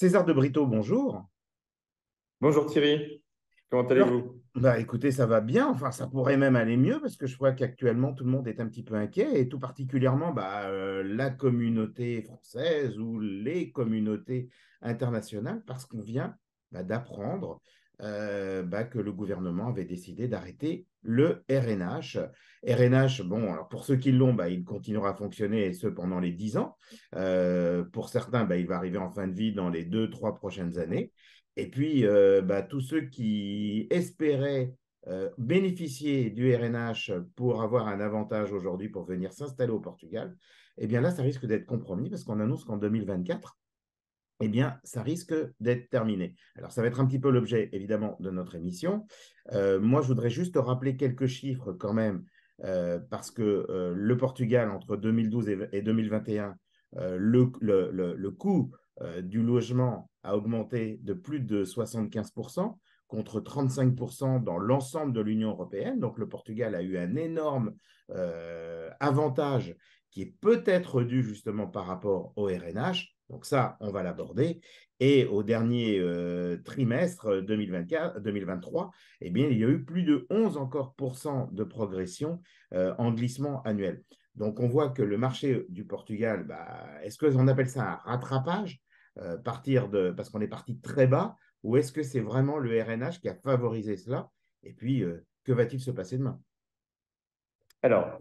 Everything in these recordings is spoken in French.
César de Brito, bonjour. Bonjour Thierry, comment Alors, allez-vous? écoutez, ça va bien. Enfin, ça pourrait même aller mieux parce que je vois qu'actuellement tout le monde est un petit peu inquiet et tout particulièrement la communauté française ou les communautés internationales parce qu'on vient d'apprendre que le gouvernement avait décidé d'arrêter le RNH. RNH, bon, alors pour ceux qui l'ont, il continuera à fonctionner et ce pendant les 10 ans. Pour certains, il va arriver en fin de vie dans les 2, 3 prochaines années. Et puis, tous ceux qui espéraient bénéficier du RNH pour avoir un avantage aujourd'hui pour venir s'installer au Portugal, eh bien là, ça risque d'être compromis parce qu'on annonce qu'en 2024, eh bien, ça risque d'être terminé. Alors, ça va être un petit peu l'objet, évidemment, de notre émission. Moi, je voudrais juste rappeler quelques chiffres quand même, parce que le Portugal, entre 2012 et 2021, le coût du logement a augmenté de plus de 75% contre 35% dans l'ensemble de l'Union européenne. Donc, le Portugal a eu un énorme avantage qui est peut-être dû justement par rapport au RNH. Donc ça, on va l'aborder. Et au dernier trimestre 2023, eh bien, il y a eu plus de 11 encore de progression en glissement annuel. Donc on voit que le marché du Portugal, est-ce qu'on appelle ça un rattrapage parce qu'on est parti très bas, ou est-ce que c'est vraiment le RNH qui a favorisé cela? Et puis, que va-t-il se passer demain? Alors,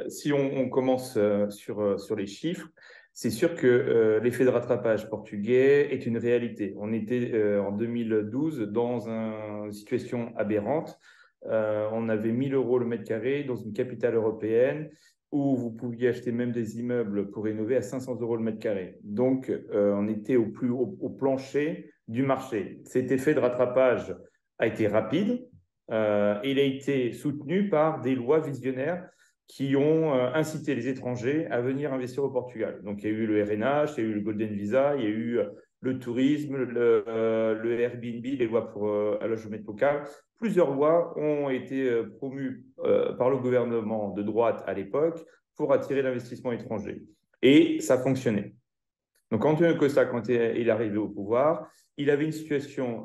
si on commence sur les chiffres, c'est sûr que l'effet de rattrapage portugais est une réalité. On était en 2012 dans une situation aberrante. On avait 1000 euros le mètre carré dans une capitale européenne où vous pouviez acheter même des immeubles pour rénover à 500 euros le mètre carré. Donc, on était au plancher du marché. Cet effet de rattrapage a été rapide. Il a été soutenu par des lois visionnaires qui ont incité les étrangers à venir investir au Portugal. Donc, il y a eu le RNH, il y a eu le Golden Visa, il y a eu le tourisme, le Airbnb, les lois pour logement local. Plusieurs lois ont été promues par le gouvernement de droite à l'époque pour attirer l'investissement étranger. Et ça fonctionnait. Donc, Antonio Costa, quand il est arrivé au pouvoir, il avait une situation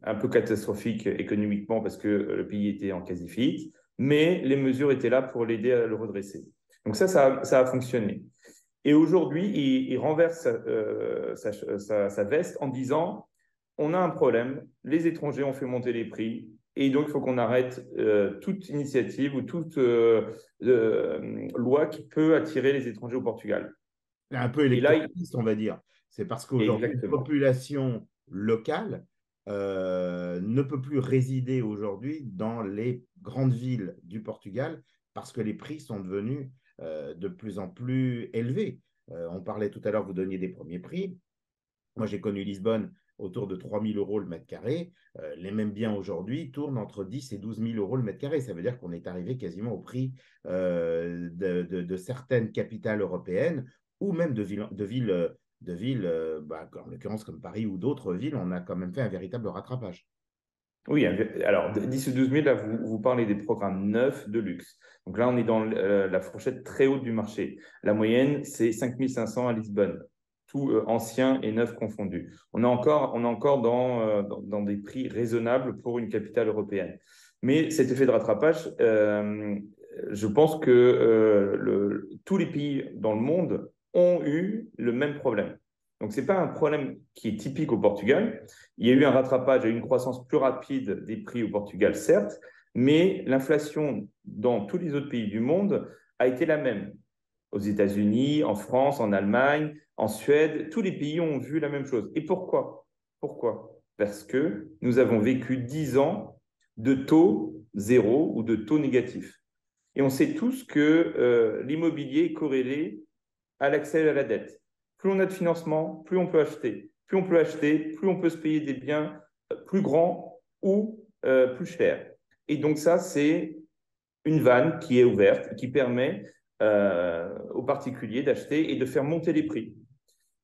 un peu catastrophique économiquement parce que le pays était en quasi-faillite, mais les mesures étaient là pour l'aider à le redresser. Donc ça a fonctionné. Et aujourd'hui, il renverse sa veste en disant, on a un problème, les étrangers ont fait monter les prix, et donc il faut qu'on arrête toute initiative ou toute loi qui peut attirer les étrangers au Portugal. Un peu Et là, électoraliste, on va dire. C'est parce qu'aujourd'hui, la exactement. population locale ne peut plus résider aujourd'hui dans les grandes villes du Portugal parce que les prix sont devenus de plus en plus élevés. On parlait tout à l'heure, vous donniez des premiers prix. Moi, j'ai connu Lisbonne autour de 3 000 euros le mètre carré. Les mêmes biens aujourd'hui tournent entre 10 et 12 000 euros le mètre carré. Ça veut dire qu'on est arrivé quasiment au prix de certaines capitales européennes ou même de villes en l'occurrence comme Paris ou d'autres villes. On a quand même fait un véritable rattrapage. Oui, alors 10 ou 12 000, là, vous parlez des programmes neufs de luxe. Donc là, on est dans la fourchette très haute du marché. La moyenne, c'est 5 500 à Lisbonne, tout ancien et neuf confondus. On est encore dans des prix raisonnables pour une capitale européenne. Mais cet effet de rattrapage, je pense que tous les pays dans le monde ont eu le même problème. Donc, ce n'est pas un problème qui est typique au Portugal. Il y a eu un rattrapage et une croissance plus rapide des prix au Portugal, certes, mais l'inflation dans tous les autres pays du monde a été la même. Aux États-Unis, en France, en Allemagne, en Suède, tous les pays ont vu la même chose. Et pourquoi? Pourquoi? Parce que nous avons vécu 10 ans de taux zéro ou de taux négatifs. Et on sait tous que l'immobilier est corrélé à l'accès à la dette. Plus on a de financement, plus on peut acheter. Plus on peut acheter, plus on peut se payer des biens plus grands ou plus chers. Et donc ça, c'est une vanne qui est ouverte et qui permet aux particuliers d'acheter et de faire monter les prix.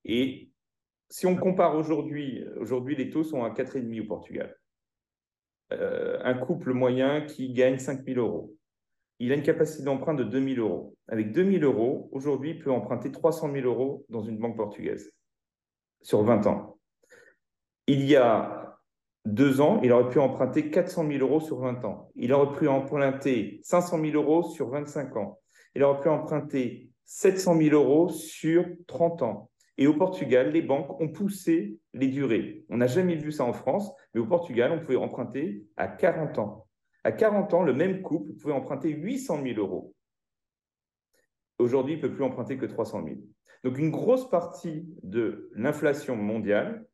Et si on compare aujourd'hui les taux sont à 4,5 au Portugal. Un couple moyen qui gagne 5 000 euros. Il a une capacité d'emprunt de 2 000 euros. Avec 2 000 euros, aujourd'hui, il peut emprunter 300 000 euros dans une banque portugaise. sur 20 ans. Il y a 2 ans, il aurait pu emprunter 400 000 euros sur 20 ans. Il aurait pu emprunter 500 000 euros sur 25 ans. Il aurait pu emprunter 700 000 euros sur 30 ans. Et au Portugal, les banques ont poussé les durées. On n'a jamais vu ça en France, mais au Portugal, on pouvait emprunter à 40 ans. À 40 ans, le même couple pouvait emprunter 800 000 euros. Aujourd'hui, il ne peut plus emprunter que 300 000. Donc, une grosse partie de l'inflation mondiale,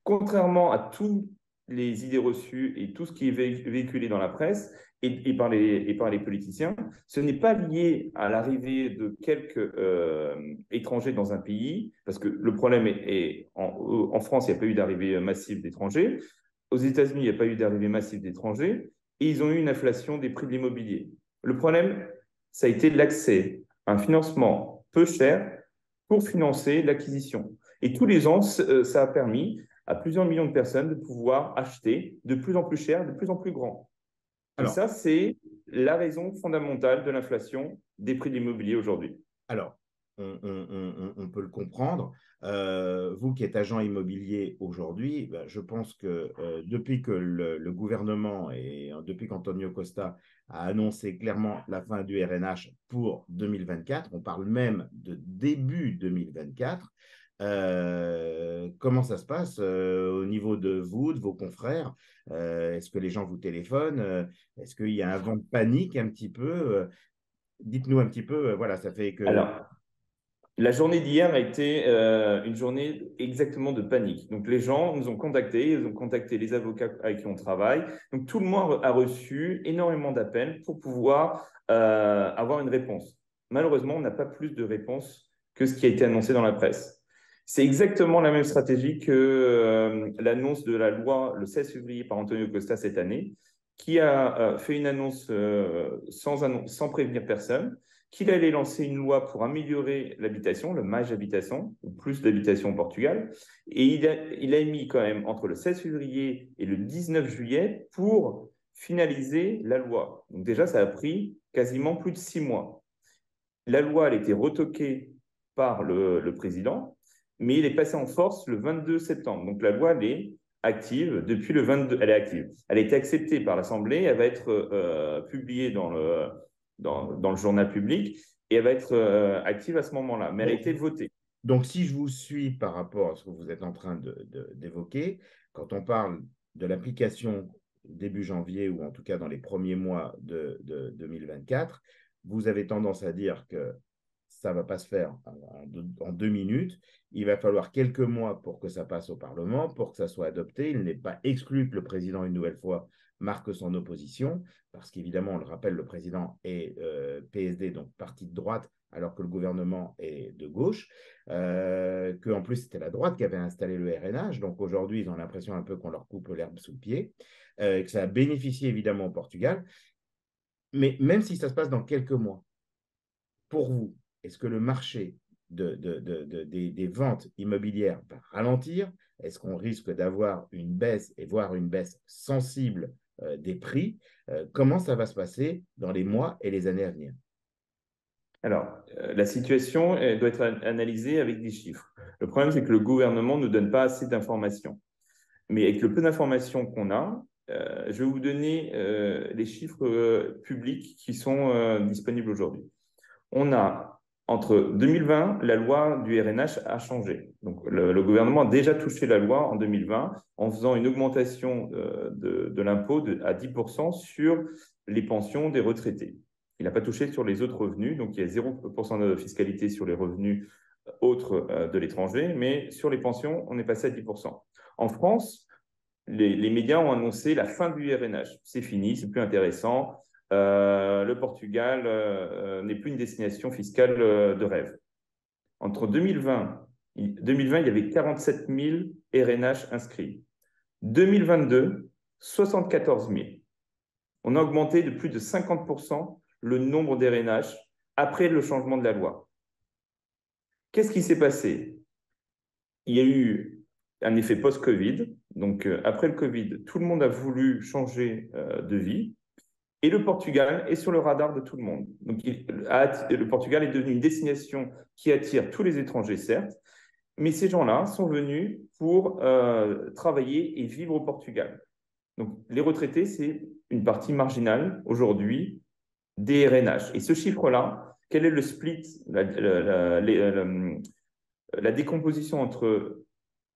contrairement à toutes les idées reçues et tout ce qui est véhiculé dans la presse et par les politiciens, ce n'est pas lié à l'arrivée de quelques étrangers dans un pays, parce que le problème en France, il n'y a pas eu d'arrivée massive d'étrangers. Aux États-Unis, il n'y a pas eu d'arrivée massive d'étrangers et ils ont eu une inflation des prix de l'immobilier. Le problème, ça a été l'accès à un financement peu cher pour financer l'acquisition. Et tous les ans, ça a permis à plusieurs millions de personnes de pouvoir acheter de plus en plus cher, de plus en plus grand. Et Alors, ça, c'est la raison fondamentale de l'inflation des prix de l'immobilier aujourd'hui. Alors, on peut le comprendre. Vous qui êtes agent immobilier aujourd'hui, ben, je pense que depuis que le gouvernement et depuis qu'Antonio Costa a annoncé clairement la fin du RNH pour 2024, on parle même de début 2024. Comment ça se passe au niveau de vous, de vos confrères? Est-ce que les gens vous téléphonent? Est-ce qu'il y a un vent de panique un petit peu? Dites-nous un petit peu, voilà, ça fait que Alors, la journée d'hier a été une journée exactement de panique. Donc, les gens nous ont contactés, ils ont contacté les avocats avec qui on travaille. Donc, tout le monde a reçu énormément d'appels pour pouvoir avoir une réponse. Malheureusement, on n'a pas plus de réponses que ce qui a été annoncé dans la presse. C'est exactement la même stratégie que l'annonce de la loi le 16 février par Antonio Costa cette année, qui a fait une annonce sans prévenir personne, qu'il allait lancer une loi pour améliorer l'habitation, le MAJ habitation, ou plus d'habitation au Portugal. Et il a mis quand même entre le 16 février et le 19 juillet pour finaliser la loi. Donc déjà, ça a pris quasiment plus de 6 mois. La loi, elle a été retoquée par le président, mais il est passé en force le 22 septembre. Donc la loi, elle est active depuis le 22. Elle est active. Elle a été acceptée par l'Assemblée. Elle va être publiée dans le journal public et elle va être active à ce moment-là. Mais elle a bon, été votée. donc, si je vous suis par rapport à ce que vous êtes en train d'évoquer, quand on parle de l'application début janvier ou en tout cas dans les premiers mois de 2024, vous avez tendance à dire que ça ne va pas se faire en 2 minutes. Il va falloir quelques mois pour que ça passe au Parlement, pour que ça soit adopté. Il n'est pas exclu que le président, une nouvelle fois, marque son opposition, parce qu'évidemment, on le rappelle, le président est PSD, donc parti de droite, alors que le gouvernement est de gauche, qu'en plus c'était la droite qui avait installé le RNH, donc aujourd'hui ils ont l'impression un peu qu'on leur coupe l'herbe sous le pied, que ça a bénéficié évidemment au Portugal, mais même si ça se passe dans quelques mois, pour vous, est-ce que le marché des ventes immobilières va ralentir? Est-ce qu'on risque d'avoir une baisse et voire une baisse sensible des prix? Comment ça va se passer dans les mois et les années à venir? Alors, la situation doit être analysée avec des chiffres. Le problème, c'est que le gouvernement ne donne pas assez d'informations. Mais avec le peu d'informations qu'on a, je vais vous donner les chiffres publics qui sont disponibles aujourd'hui. On a, entre 2020, la loi du RNH a changé. Donc, le gouvernement a déjà touché la loi en 2020 en faisant une augmentation de l'impôt à 10% sur les pensions des retraités. Il n'a pas touché sur les autres revenus, donc il y a 0% de fiscalité sur les revenus autres de l'étranger, mais sur les pensions, on est passé à 10%. En France, les médias ont annoncé la fin du RNH. C'est fini, c'est plus intéressant. Le Portugal n'est plus une destination fiscale de rêve. Entre 2020, il y avait 47 000 RNH inscrits. 2022, 74 000. On a augmenté de plus de 50% le nombre d'RNH après le changement de la loi. Qu'est-ce qui s'est passé? Il y a eu un effet post-Covid. Donc, après le Covid, tout le monde a voulu changer de vie. Et le Portugal est sur le radar de tout le monde. Donc, le Portugal est devenu une destination qui attire tous les étrangers, certes, mais ces gens-là sont venus pour travailler et vivre au Portugal. Donc, les retraités, c'est une partie marginale aujourd'hui des RNH. Et ce chiffre-là, quel est le split, la décomposition entre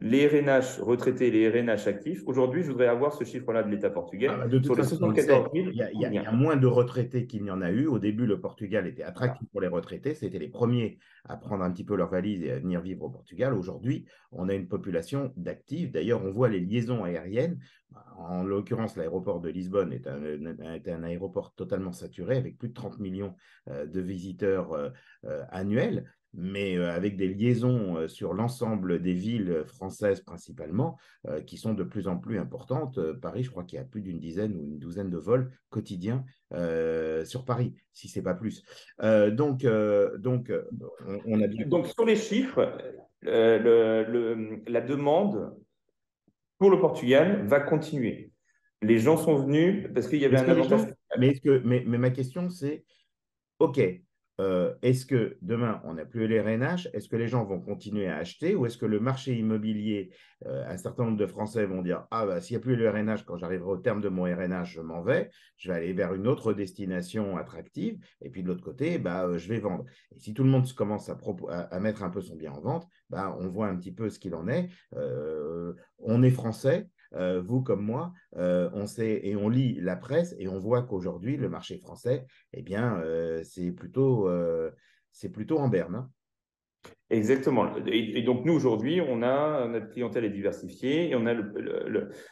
les RNH retraités et les RNH actifs? Aujourd'hui, je voudrais avoir ce chiffre-là de l'État Ah portugais. bah, de toute Sur les façon, on le sait, 74 000, il y combien? a moins de retraités qu'il n'y en a eu. Au début, le Portugal était Voilà. attractif pour les retraités. C'était les premiers à prendre un petit peu leurs valises et à venir vivre au Portugal. Aujourd'hui, on a une population d'actifs. D'ailleurs, on voit les liaisons aériennes. En l'occurrence, l'aéroport de Lisbonne est un aéroport totalement saturé avec plus de 30 millions de visiteurs annuels. Mais avec des liaisons sur l'ensemble des villes françaises principalement, qui sont de plus en plus importantes. Paris, je crois qu'il y a plus d'une dizaine ou une douzaine de vols quotidiens sur Paris, si ce n'est pas plus. On a bien Donc, compris. sur les chiffres, la demande pour le Portugal va continuer. Les gens sont venus parce qu'il y avait Est-ce un que les avantage. gens, mais ma question c'est, OK, est-ce que demain, on n'a plus les RNH? Est-ce que les gens vont continuer à acheter ou est-ce que le marché immobilier, un certain nombre de Français vont dire, ah bah, s'il n'y a plus le RNH, quand j'arriverai au terme de mon RNH, je vais aller vers une autre destination attractive, et puis de l'autre côté, bah, je vais vendre. Et si tout le monde commence à mettre un peu son bien en vente, bah, on voit un petit peu ce qu'il en est. On est Français. Vous comme moi, on sait et on lit la presse et on voit qu'aujourd'hui, le marché français, eh bien, c'est plutôt en berne, hein. Exactement. Et donc, nous, aujourd'hui, on a notre clientèle est diversifiée et on a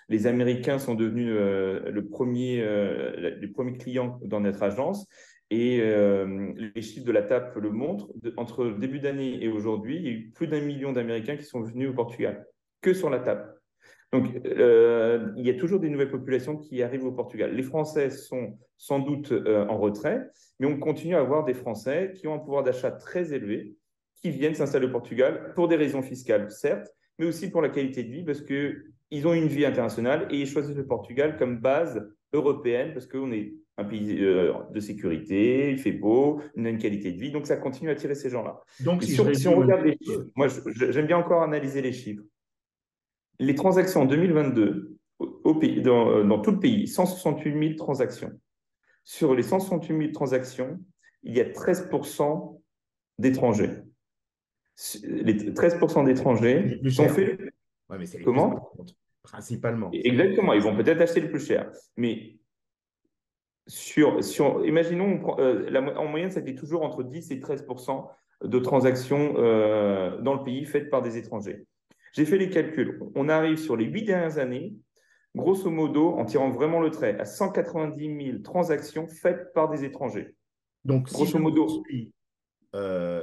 les Américains sont devenus les premiers clients dans notre agence. Et les chiffres de la TAP le montrent. Entre début d'année et aujourd'hui, il y a eu plus d'1 million d'Américains qui sont venus au Portugal, que sur la TAP. Donc, il y a toujours des nouvelles populations qui arrivent au Portugal. Les Français sont sans doute en retrait, mais on continue à avoir des Français qui ont un pouvoir d'achat très élevé, qui viennent s'installer au Portugal pour des raisons fiscales, certes, mais aussi pour la qualité de vie, parce qu'ils ont une vie internationale et ils choisissent le Portugal comme base européenne, parce qu'on est un pays de sécurité, il fait beau, on a une qualité de vie, donc ça continue à attirer ces gens-là. Donc, Mais si je si on résume un regarde les petit chiffres, peu, moi j'aime bien encore analyser les chiffres. Les transactions en 2022 au pays, dans tout le pays, 168 000 transactions. Sur les 168 000 transactions, il y a 13% d'étrangers. Les 13% c'est les d'étrangers plus sont chers. faits Ouais, mais c'est les plus chers, comment? principalement. Exactement, ils vont peut-être acheter le plus cher. Mais imaginons, en moyenne, c'était toujours entre 10 et 13% de transactions dans le pays faites par des étrangers. J'ai fait les calculs. On arrive sur les 8 dernières années, grosso modo, en tirant vraiment le trait, à 190 000 transactions faites par des étrangers. Donc, Grosso modo,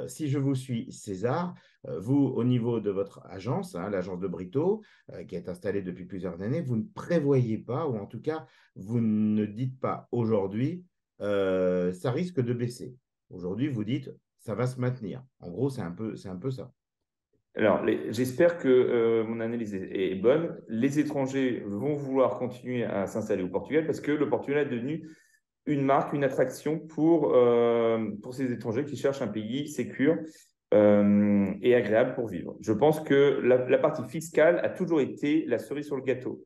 si je vous suis, César, vous, au niveau de votre agence, hein, l'agence de Brito, qui est installée depuis plusieurs années, vous ne prévoyez pas, ou en tout cas, vous ne dites pas aujourd'hui, ça risque de baisser. Aujourd'hui, vous dites, ça va se maintenir. En gros, c'est un peu ça. alors j'espère que mon analyse est bonne. Les étrangers vont vouloir continuer à s'installer au Portugal parce que le Portugal est devenu une marque, une attraction pour ces étrangers qui cherchent un pays sécur et agréable pour vivre. Je pense que la partie fiscale a toujours été la cerise sur le gâteau.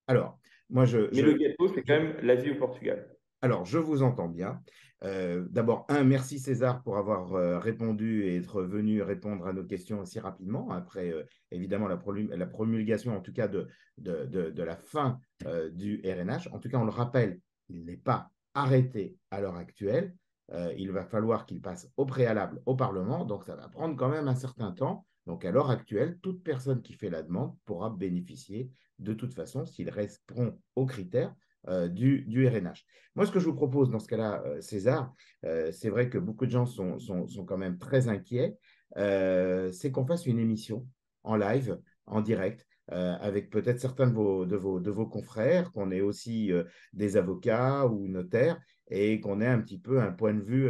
Alors, moi, Mais le gâteau, c'est je- quand même la vie au Portugal. Alors, je vous entends bien. D'abord, merci César pour avoir répondu et être venu répondre à nos questions aussi rapidement, après évidemment la promulgation, en tout cas de la fin du RNH. En tout cas, on le rappelle, il n'est pas arrêté à l'heure actuelle. Il va falloir qu'il passe au préalable au Parlement, donc ça va prendre quand même un certain temps. Donc, à l'heure actuelle, toute personne qui fait la demande pourra bénéficier de toute façon, s'il répond aux critères du RNH. Moi, ce que je vous propose dans ce cas-là, César, c'est vrai que beaucoup de gens sont quand même très inquiets, c'est qu'on fasse une émission en live, en direct, avec peut-être certains de vos confrères, qu'on ait aussi des avocats ou notaires, et qu'on ait un petit peu un point de vue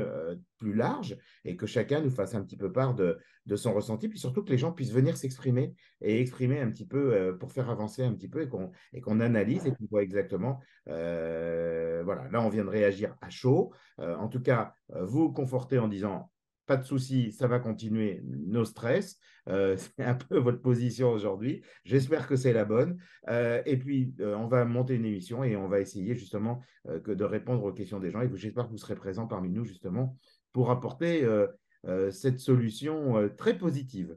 plus large, et que chacun nous fasse un petit peu part de son ressenti, puis surtout que les gens puissent venir s'exprimer et exprimer un petit peu pour faire avancer un petit peu et qu'on analyse et qu'on voit exactement. Voilà, là, on vient de réagir à chaud. En tout cas, vous confortez en disant pas de souci, ça va continuer, no stress. C'est un peu votre position aujourd'hui. J'espère que c'est la bonne. Et puis, on va monter une émission et on va essayer justement de répondre aux questions des gens. Et j'espère que vous serez présents parmi nous justement pour apporter cette solution très positive.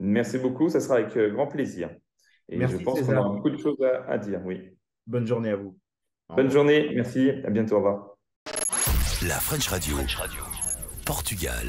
Merci beaucoup, ça sera avec grand plaisir. Et je Merci pense qu'on César. aura beaucoup de choses à dire, oui. Bonne journée à vous. Au Bonne revoir. journée, merci, à bientôt, au revoir. La French Radio. Portugal.